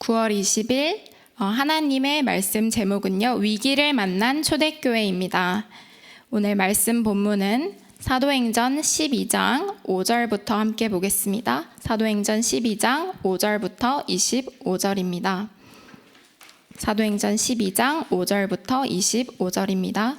9월 20일 하나님의 말씀 제목은요, 위기를 만난 초대교회입니다. 오늘 말씀 본문은 사도행전 12장 5절부터 함께 보겠습니다. 사도행전 12장 5절부터 25절입니다. 사도행전 12장 5절부터 25절입니다.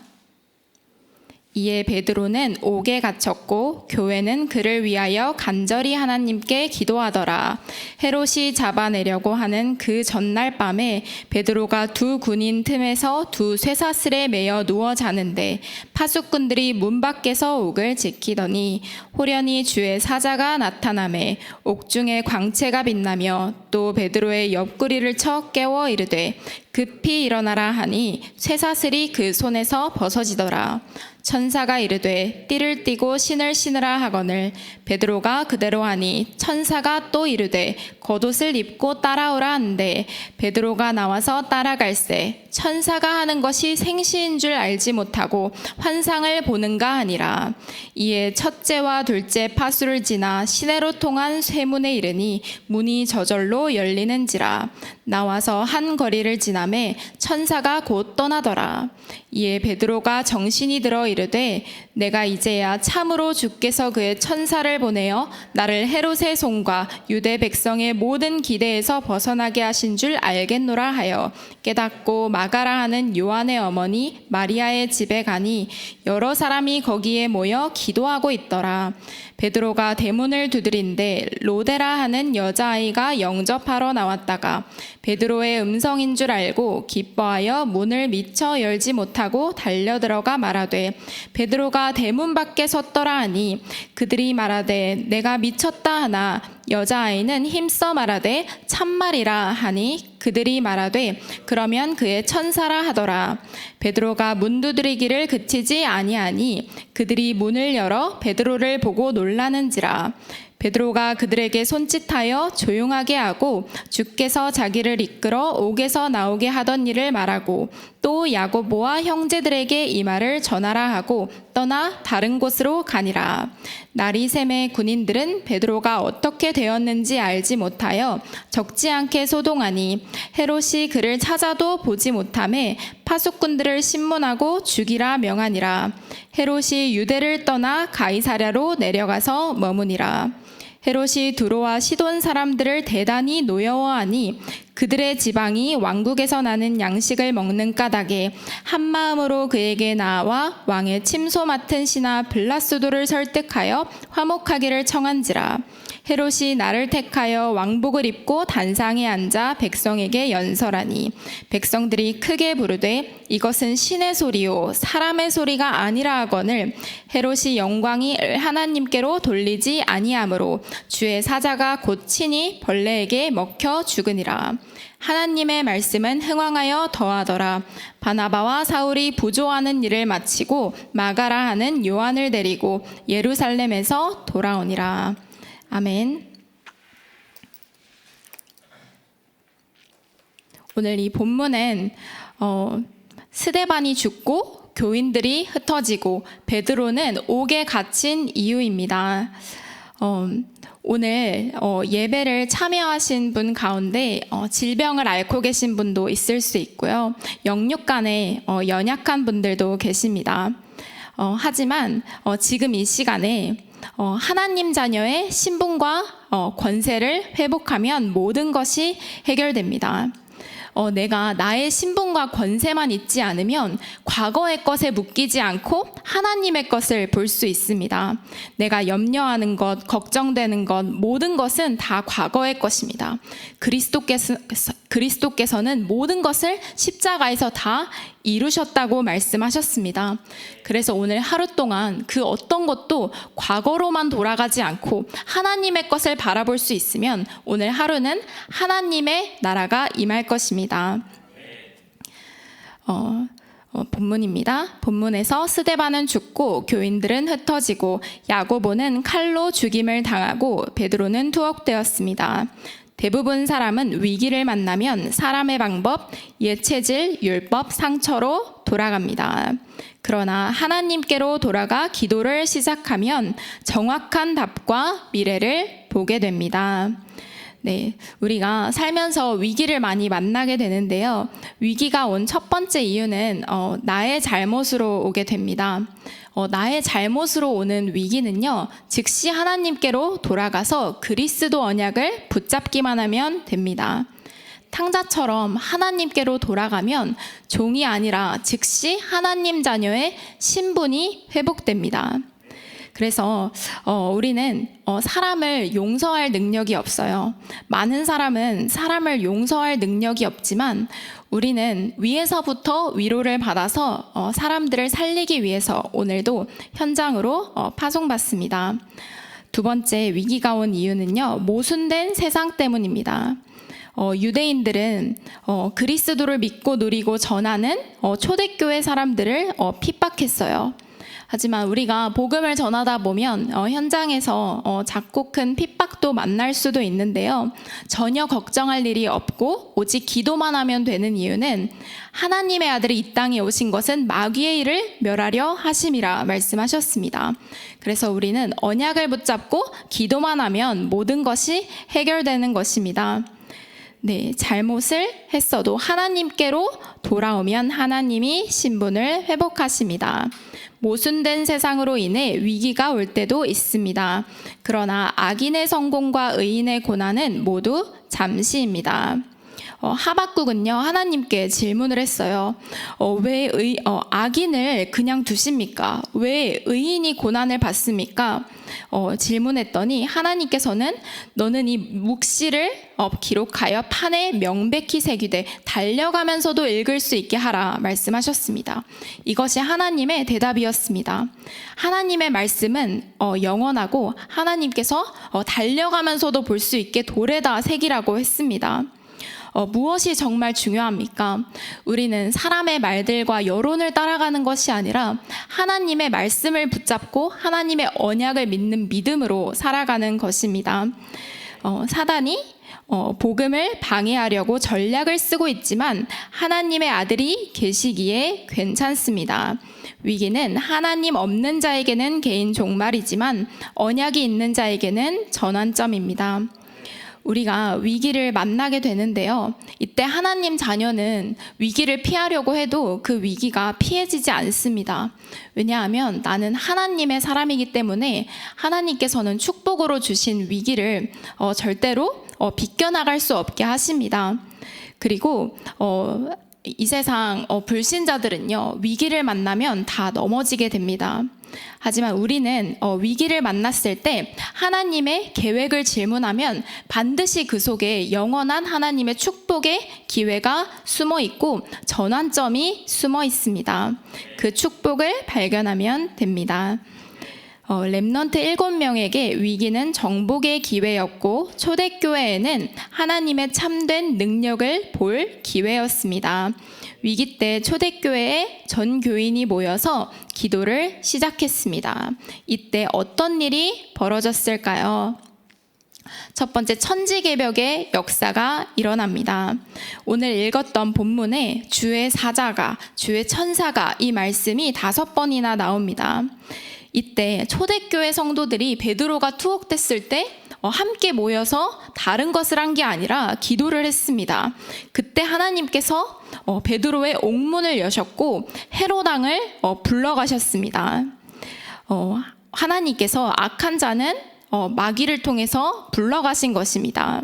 이에 베드로는 옥에 갇혔고 교회는 그를 위하여 간절히 하나님께 기도하더라. 헤롯이 잡아내려고 하는 그 전날 밤에 베드로가 두 군인 틈에서 두 쇠사슬에 매여 누워 자는데 파수꾼들이 문 밖에서 옥을 지키더니 호련히 주의 사자가 나타나매 옥중에 광채가 빛나며 또 베드로의 옆구리를 쳐 깨워 이르되 급히 일어나라 하니 쇠사슬이 그 손에서 벗어지더라. 천사가 이르되 띠를 띠고 신을 신으라 하거늘 베드로가 그대로 하니 천사가 또 이르되 겉옷을 입고 따라오라 하는데 베드로가 나와서 따라갈새 천사가 하는 것이 생시인 줄 알지 못하고 환상을 보는가 하니라. 이에 첫째와 둘째 파수를 지나 시내로 통한 쇠문에 이르니 문이 저절로 열리는지라. 나와서 한 거리를 지나매 천사가 곧 떠나더라. 이에 베드로가 정신이 들어 이르되 내가 이제야 참으로 주께서 그의 천사를 보내어 나를 헤롯의 손과 유대 백성의 모든 기대에서 벗어나게 하신 줄 알겠노라 하여 깨닫고 마가라 하는 요한의 어머니 마리아의 집에 가니 여러 사람이 거기에 모여 기도하고 있더라. 베드로가 대문을 두드린데 로데라 하는 여자아이가 영접하러 나왔다가 베드로의 음성인 줄 알고 기뻐하여 문을 미처 열지 못하고 달려들어가 말하되 베드로가 대문 밖에 섰더라 하니 그들이 말하되 내가 미쳤다 하나 여자아이는 힘써 말하되 참말이라 하니 그들이 말하되 그러면 그의 천사라 하더라. 베드로가 문 두드리기를 그치지 아니하니 그들이 문을 열어 베드로를 보고 놀라는지라. 베드로가 그들에게 손짓하여 조용하게 하고 주께서 자기를 이끌어 옥에서 나오게 하던 일을 말하고 또 야고보와 형제들에게 이 말을 전하라 하고 떠나 다른 곳으로 가니라. 날이 새매 군인들은 베드로가 어떻게 되었는지 알지 못하여 적지 않게 소동하니 헤롯이 그를 찾아도 보지 못하매 파수꾼들을 신문하고 죽이라 명하니라. 헤롯이 유대를 떠나 가이사랴로 내려가서 머무니라. 헤롯이 두로와 시돈 사람들을 대단히 노여워하니 그들의 지방이 왕국에서 나는 양식을 먹는 까닭에 한 마음으로 그에게 나와 왕의 침소 맡은 신하 블라스도를 설득하여 화목하기를 청한지라. 헤롯이 나를 택하여 왕복을 입고 단상에 앉아 백성에게 연설하니 백성들이 크게 부르되 이것은 신의 소리요 사람의 소리가 아니라 하거늘 헤롯이 영광이 하나님께로 돌리지 아니하므로 주의 사자가 곧 친히 벌레에게 먹혀 죽으니라. 하나님의 말씀은 흥왕하여 더하더라. 바나바와 사울이 부조하는 일을 마치고 마가라 하는 요한을 데리고 예루살렘에서 돌아오니라. 아멘. 오늘 이 본문은 스데반이 죽고 교인들이 흩어지고 베드로는 옥에 갇힌 이유입니다. 오늘 예배를 참여하신 분 가운데 질병을 앓고 계신 분도 있을 수 있고요. 영육간에 연약한 분들도 계십니다. 하지만 지금 이 시간에 하나님 자녀의 신분과 권세를 회복하면 모든 것이 해결됩니다. 내가 나의 신분과 권세만 있지 않으면 과거의 것에 묶이지 않고 하나님의 것을 볼 수 있습니다. 내가 염려하는 것, 걱정되는 것, 모든 것은 다 과거의 것입니다. 그리스도께서는 모든 것을 십자가에서 다 이루셨다고 말씀하셨습니다. 그래서 오늘 하루 동안 그 어떤 것도 과거로만 돌아가지 않고 하나님의 것을 바라볼 수 있으면 오늘 하루는 하나님의 나라가 임할 것입니다. 본문입니다. 본문에서 스데반은 죽고 교인들은 흩어지고 야고보는 칼로 죽임을 당하고 베드로는 투옥되었습니다. 대부분 사람은 위기를 만나면 사람의 방법, 옛체질, 율법, 상처로 돌아갑니다. 그러나 하나님께로 돌아가 기도를 시작하면 정확한 답과 미래를 보게 됩니다. 네, 우리가 살면서 위기를 많이 만나게 되는데요. 위기가 온 첫 번째 이유는 나의 잘못으로 오게 됩니다. 나의 잘못으로 오는 위기는요, 즉시 하나님께로 돌아가서 그리스도 언약을 붙잡기만 하면 됩니다. 탕자처럼 하나님께로 돌아가면 종이 아니라 즉시 하나님 자녀의 신분이 회복됩니다. 그래서 우리는 사람을 용서할 능력이 없어요. 많은 사람은 사람을 용서할 능력이 없지만 우리는 위에서부터 위로를 받아서 사람들을 살리기 위해서 오늘도 현장으로 파송받습니다. 두 번째 위기가 온 이유는요, 모순된 세상 때문입니다. 유대인들은 그리스도를 믿고 누리고 전하는 초대교회 사람들을 핍박했어요. 하지만 우리가 복음을 전하다 보면 현장에서 작고 큰 핍박도 만날 수도 있는데요. 전혀 걱정할 일이 없고 오직 기도만 하면 되는 이유는 하나님의 아들이 이 땅에 오신 것은 마귀의 일을 멸하려 하심이라 말씀하셨습니다. 그래서 우리는 언약을 붙잡고 기도만 하면 모든 것이 해결되는 것입니다. 네, 잘못을 했어도 하나님께로 돌아오면 하나님이 신분을 회복하십니다. 모순된 세상으로 인해 위기가 올 때도 있습니다. 그러나 악인의 성공과 의인의 고난은 모두 잠시입니다. 하박국은요, 하나님께 질문을 했어요. 왜 악인을 그냥 두십니까? 왜 의인이 고난을 받습니까? 질문했더니 하나님께서는 너는 이 묵시를 기록하여 판에 명백히 새기되 달려가면서도 읽을 수 있게 하라 말씀하셨습니다. 이것이 하나님의 대답이었습니다. 하나님의 말씀은 영원하고 하나님께서 달려가면서도 볼 수 있게 돌에다 새기라고 했습니다. 무엇이 정말 중요합니까? 우리는 사람의 말들과 여론을 따라가는 것이 아니라 하나님의 말씀을 붙잡고 하나님의 언약을 믿는 믿음으로 살아가는 것입니다. 사단이 복음을 방해하려고 전략을 쓰고 있지만 하나님의 아들이 계시기에 괜찮습니다. 위기는 하나님 없는 자에게는 개인 종말이지만 언약이 있는 자에게는 전환점입니다. 우리가 위기를 만나게 되는데요. 이때 하나님 자녀는 위기를 피하려고 해도 그 위기가 피해지지 않습니다. 왜냐하면 나는 하나님의 사람이기 때문에 하나님께서는 축복으로 주신 위기를 절대로 비껴나갈 수 없게 하십니다. 그리고 이 세상 불신자들은요, 위기를 만나면 다 넘어지게 됩니다. 하지만 우리는 위기를 만났을 때 하나님의 계획을 질문하면 반드시 그 속에 영원한 하나님의 축복의 기회가 숨어 있고 전환점이 숨어 있습니다. 그 축복을 발견하면 됩니다. 렘넌트 7명에게 위기는 정복의 기회였고 초대교회에는 하나님의 참된 능력을 볼 기회였습니다. 위기 때 초대교회에 전 교인이 모여서 기도를 시작했습니다. 이때 어떤 일이 벌어졌을까요? 첫 번째, 천지개벽의 역사가 일어납니다. 오늘 읽었던 본문에 주의 사자가, 주의 천사가 이 말씀이 5번이나 나옵니다. 이때 초대교회 성도들이 베드로가 투옥됐을 때 함께 모여서 다른 것을 한 게 아니라 기도를 했습니다. 그때 하나님께서 베드로의 옥문을 여셨고 헤롯 왕을 불러가셨습니다. 하나님께서 악한 자는 마귀를 통해서 불러가신 것입니다.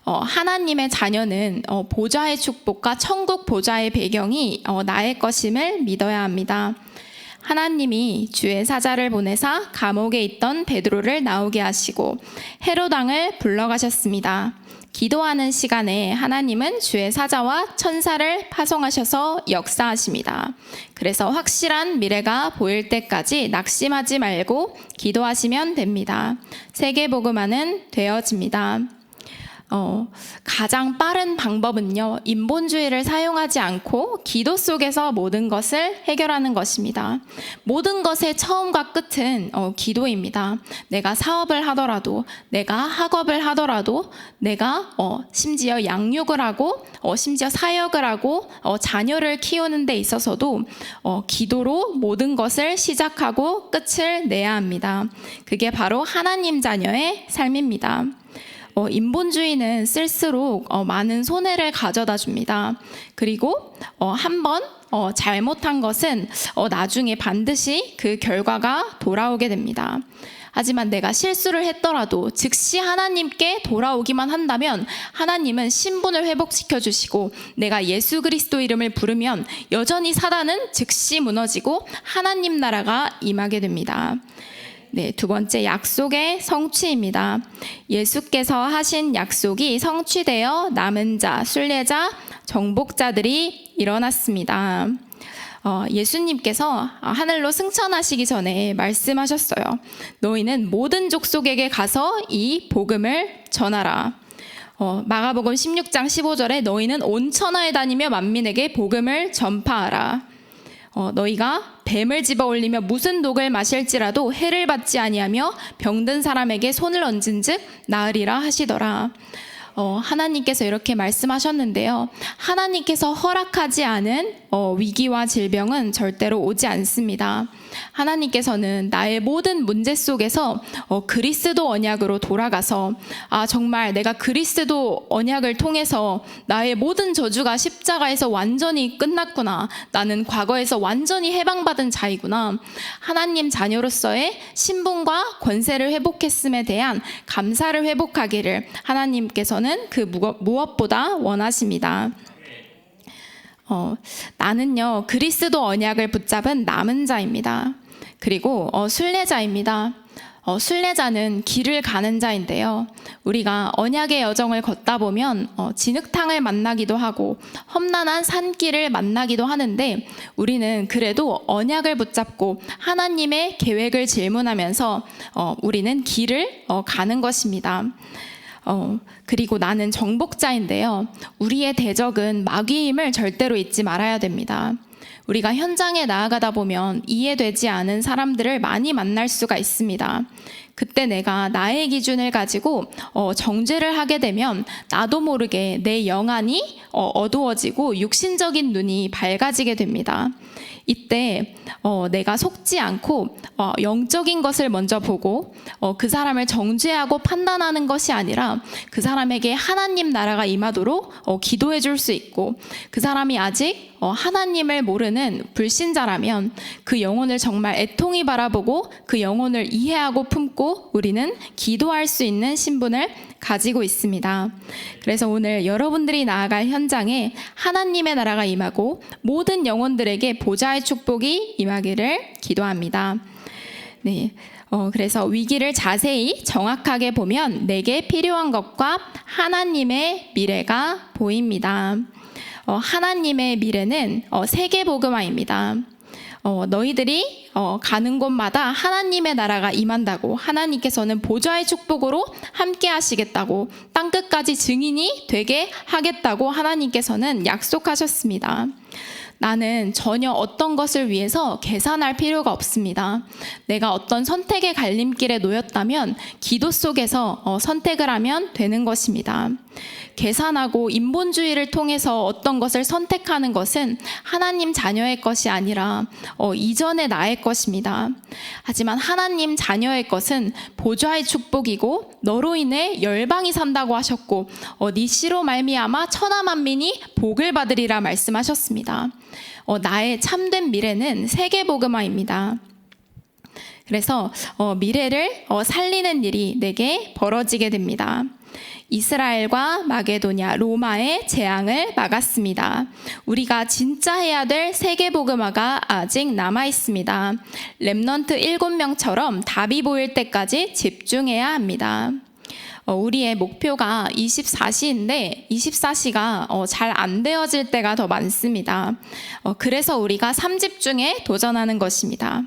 하나님의 자녀는 보좌의 축복과 천국 보좌의 배경이 나의 것임을 믿어야 합니다. 하나님이 주의 사자를 보내사 감옥에 있던 베드로를 나오게 하시고 헤롯 왕을 불러가셨습니다. 기도하는 시간에 하나님은 주의 사자와 천사를 파송하셔서 역사하십니다. 그래서 확실한 미래가 보일 때까지 낙심하지 말고 기도하시면 됩니다. 세계복음화는 되어집니다. 가장 빠른 방법은요, 인본주의를 사용하지 않고 기도 속에서 모든 것을 해결하는 것입니다. 모든 것의 처음과 끝은 기도입니다. 내가 사업을 하더라도, 내가 학업을 하더라도, 내가 심지어 양육을 하고, 심지어 사역을 하고, 자녀를 키우는 데 있어서도 기도로 모든 것을 시작하고 끝을 내야 합니다. 그게 바로 하나님 자녀의 삶입니다. 인본주의는 쓸수록 많은 손해를 가져다 줍니다. 그리고 한번 잘못한 것은 나중에 반드시 그 결과가 돌아오게 됩니다. 하지만 내가 실수를 했더라도 즉시 하나님께 돌아오기만 한다면 하나님은 신분을 회복시켜 주시고, 내가 예수 그리스도 이름을 부르면 여전히 사단은 즉시 무너지고 하나님 나라가 임하게 됩니다. 네, 두 번째, 약속의 성취입니다. 예수께서 하신 약속이 성취되어 남은 자, 순례자, 정복자들이 일어났습니다. 예수님께서 하늘로 승천하시기 전에 말씀하셨어요. 너희는 모든 족속에게 가서 이 복음을 전하라. 마가복음 16장 15절에 너희는 온 천하에 다니며 만민에게 복음을 전파하라. 너희가 뱀을 집어 올리며 무슨 독을 마실지라도 해를 받지 아니하며 병든 사람에게 손을 얹은즉 나으리라 하시더라. 하나님께서 이렇게 말씀하셨는데요. 하나님께서 허락하지 않은 위기와 질병은 절대로 오지 않습니다. 하나님께서는 나의 모든 문제 속에서 그리스도 언약으로 돌아가서 정말 내가 그리스도 언약을 통해서 나의 모든 저주가 십자가에서 완전히 끝났구나. 나는 과거에서 완전히 해방받은 자이구나. 하나님 자녀로서의 신분과 권세를 회복했음에 대한 감사를 회복하기를 하나님께서는 그 무엇보다 원하십니다. 나는요, 그리스도 언약을 붙잡은 남은 자입니다. 그리고 순례자입니다. 순례자는 길을 가는 자인데요. 우리가 언약의 여정을 걷다 보면 진흙탕을 만나기도 하고 험난한 산길을 만나기도 하는데, 우리는 그래도 언약을 붙잡고 하나님의 계획을 질문하면서 우리는 길을 가는 것입니다. 그리고 나는 정복자인데요. 우리의 대적은 마귀임을 절대로 잊지 말아야 됩니다. 우리가 현장에 나아가다 보면 이해되지 않은 사람들을 많이 만날 수가 있습니다. 그때 내가 나의 기준을 가지고 정죄를 하게 되면 나도 모르게 내 영안이 어두워지고 육신적인 눈이 밝아지게 됩니다. 이때 내가 속지 않고 영적인 것을 먼저 보고 그 사람을 정죄하고 판단하는 것이 아니라 그 사람에게 하나님 나라가 임하도록 기도해 줄 수 있고, 그 사람이 아직 하나님을 모르는 불신자라면 그 영혼을 정말 애통히 바라보고 그 영혼을 이해하고 품고 우리는 기도할 수 있는 신분을 가지고 있습니다. 그래서 오늘 여러분들이 나아갈 현장에 하나님의 나라가 임하고 모든 영혼들에게 보좌의 축복이 임하기를 기도합니다. 네. 그래서 위기를 자세히 정확하게 보면 내게 필요한 것과 하나님의 미래가 보입니다. 하나님의 미래는 세계복음화입니다. 너희들이 가는 곳마다 하나님의 나라가 임한다고, 하나님께서는 보좌의 축복으로 함께 하시겠다고, 땅끝까지 증인이 되게 하겠다고 하나님께서는 약속하셨습니다. 나는 전혀 어떤 것을 위해서 계산할 필요가 없습니다. 내가 어떤 선택의 갈림길에 놓였다면 기도 속에서 선택을 하면 되는 것입니다. 계산하고 인본주의를 통해서 어떤 것을 선택하는 것은 하나님 자녀의 것이 아니라 이전의 나의 것입니다. 하지만 하나님 자녀의 것은 보좌의 축복이고 너로 인해 열방이 산다고 하셨고 네 씨로 말미암아 천하 만민이 복을 받으리라 말씀하셨습니다. 나의 참된 미래는 세계복음화입니다. 그래서 미래를 살리는 일이 내게 벌어지게 됩니다. 이스라엘과 마게도냐, 로마의 재앙을 막았습니다. 우리가 진짜 해야 될 세계복음화가 아직 남아 있습니다. 렘넌트 7명처럼 답이 보일 때까지 집중해야 합니다. 우리의 목표가 24시인데 24시가 잘 안 되어질 때가 더 많습니다. 그래서 우리가 3집중에 도전하는 것입니다.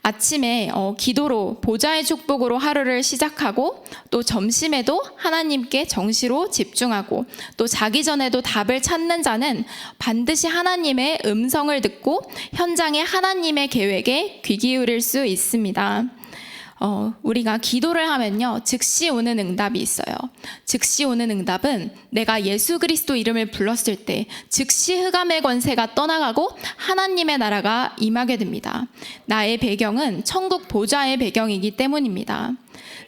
아침에 기도로 보좌의 축복으로 하루를 시작하고, 또 점심에도 하나님께 정시로 집중하고, 또 자기 전에도 답을 찾는 자는 반드시 하나님의 음성을 듣고 현장에 하나님의 계획에 귀 기울일 수 있습니다. 우리가 기도를 하면요, 즉시 오는 응답이 있어요. 즉시 오는 응답은 내가 예수 그리스도 이름을 불렀을 때 즉시 흑암의 권세가 떠나가고 하나님의 나라가 임하게 됩니다. 나의 배경은 천국 보좌의 배경이기 때문입니다.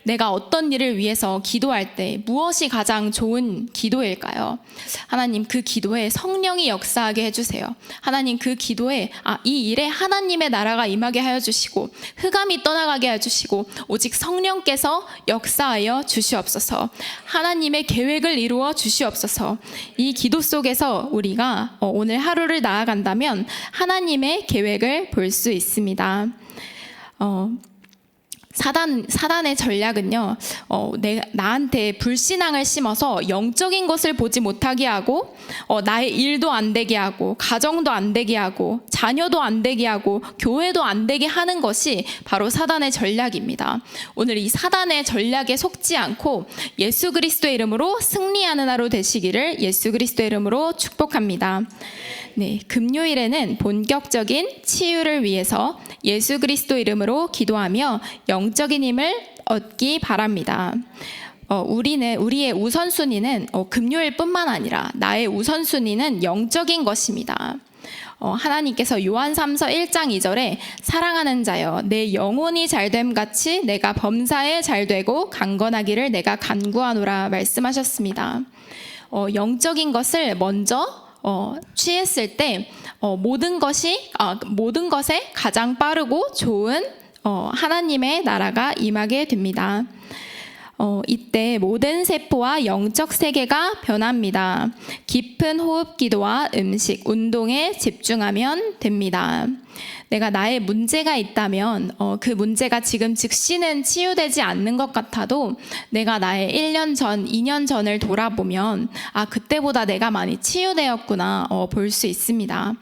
내가 어떤 일을 위해서 기도할 때 무엇이 가장 좋은 기도일까요? 하나님, 그 기도에 성령이 역사하게 해주세요. 하나님, 그 기도에 이 일에 하나님의 나라가 임하게 하여 주시고 흑암이 떠나가게 해주시고 오직 성령께서 역사하여 주시옵소서. 하나님의 계획을 이루어 주시옵소서. 이 기도 속에서 우리가 오늘 하루를 나아간다면 하나님의 계획을 볼 수 있습니다. 사단의 전략은요, 나한테 불신앙을 심어서 영적인 것을 보지 못하게 하고, 나의 일도 안 되게 하고, 가정도 안 되게 하고, 자녀도 안 되게 하고, 교회도 안 되게 하는 것이 바로 사단의 전략입니다. 오늘 이 사단의 전략에 속지 않고 예수 그리스도의 이름으로 승리하는 하루 되시기를 예수 그리스도의 이름으로 축복합니다. 네, 금요일에는 본격적인 치유를 위해서 예수 그리스도 이름으로 기도하며 영적인 힘을 얻기 바랍니다. 우리의 우선순위는 금요일뿐만 아니라 나의 우선순위는 영적인 것입니다. 하나님께서 요한 3서 1장 2절에 사랑하는 자여 내 영혼이 잘됨 같이 내가 범사에 잘되고 강건하기를 내가 간구하노라 말씀하셨습니다. 영적인 것을 먼저 취했을 때 모든 것에 가장 빠르고 좋은 하나님의 나라가 임하게 됩니다. 이때 모든 세포와 영적 세계가 변합니다. 깊은 호흡 기도와 음식, 운동에 집중하면 됩니다. 내가 나의 문제가 있다면 그 문제가 지금 즉시는 치유되지 않는 것 같아도 내가 나의 1년 전, 2년 전을 돌아보면 그때보다 내가 많이 치유되었구나 볼 수 있습니다.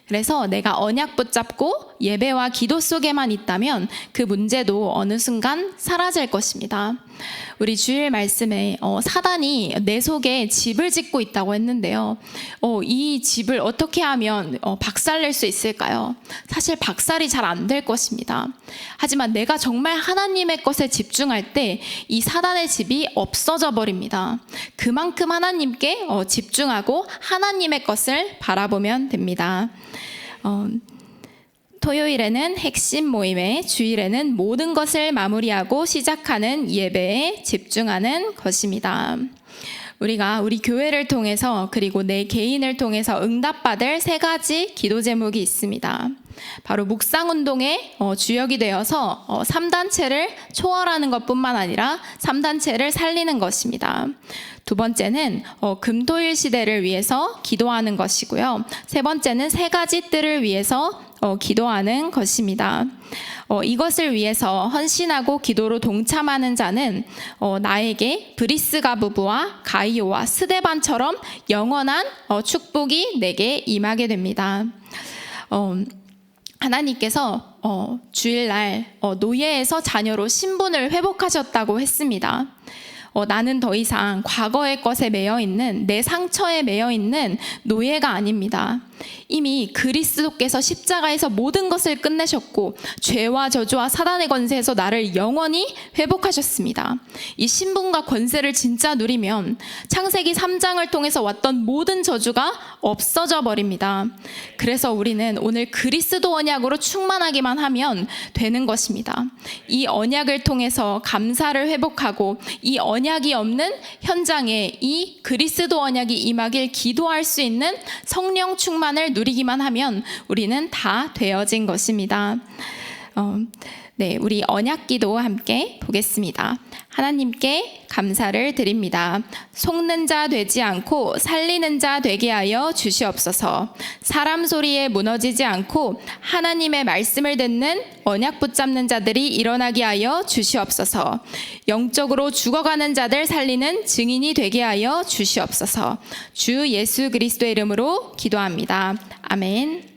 그래서 내가 언약 붙잡고 예배와 기도 속에만 있다면 그 문제도 어느 순간 사라질 것입니다. 우리 주일 말씀에 사단이 내 속에 집을 짓고 있다고 했는데요. 이 집을 어떻게 하면 박살낼 수 있을까요? 사실 박살이 잘 안 될 것입니다. 하지만 내가 정말 하나님의 것에 집중할 때 이 사단의 집이 없어져 버립니다. 그만큼 하나님께 집중하고 하나님의 것을 바라보면 됩니다. 토요일에는 핵심 모임에, 주일에는 모든 것을 마무리하고 시작하는 예배에 집중하는 것입니다. 우리가 우리 교회를 통해서 그리고 내 개인을 통해서 응답받을 3가지 기도 제목이 있습니다. 바로 묵상운동의 주역이 되어서 3단체를 초월하는 것뿐만 아니라 3단체를 살리는 것입니다. 두 번째는 금토일 시대를 위해서 기도하는 것이고요. 세 번째는 3가지 뜰을 위해서 기도하는 것입니다. 이것을 위해서 헌신하고 기도로 동참하는 자는 나에게 브리스가 부부와 가이오와 스데반처럼 영원한 축복이 내게 임하게 됩니다. 하나님께서 주일날 노예에서 자녀로 신분을 회복하셨다고 했습니다. 나는 더 이상 과거의 것에 매여 있는 내 상처에 매여 있는 노예가 아닙니다. 이미 그리스도께서 십자가에서 모든 것을 끝내셨고 죄와 저주와 사단의 권세에서 나를 영원히 회복하셨습니다. 이 신분과 권세를 진짜 누리면 창세기 3장을 통해서 왔던 모든 저주가 없어져 버립니다. 그래서 우리는 오늘 그리스도 언약으로 충만하기만 하면 되는 것입니다. 이 언약을 통해서 감사를 회복하고 이 언약이 없는 현장에 이 그리스도 언약이 임하길 기도할 수 있는 성령 충만을 누리기만 하면 우리는 다 되어진 것입니다. 네, 우리 언약기도 함께 보겠습니다. 하나님께 감사를 드립니다. 속는 자 되지 않고 살리는 자 되게 하여 주시옵소서. 사람 소리에 무너지지 않고 하나님의 말씀을 듣는 언약 붙잡는 자들이 일어나게 하여 주시옵소서. 영적으로 죽어가는 자들 살리는 증인이 되게 하여 주시옵소서. 주 예수 그리스도의 이름으로 기도합니다. 아멘.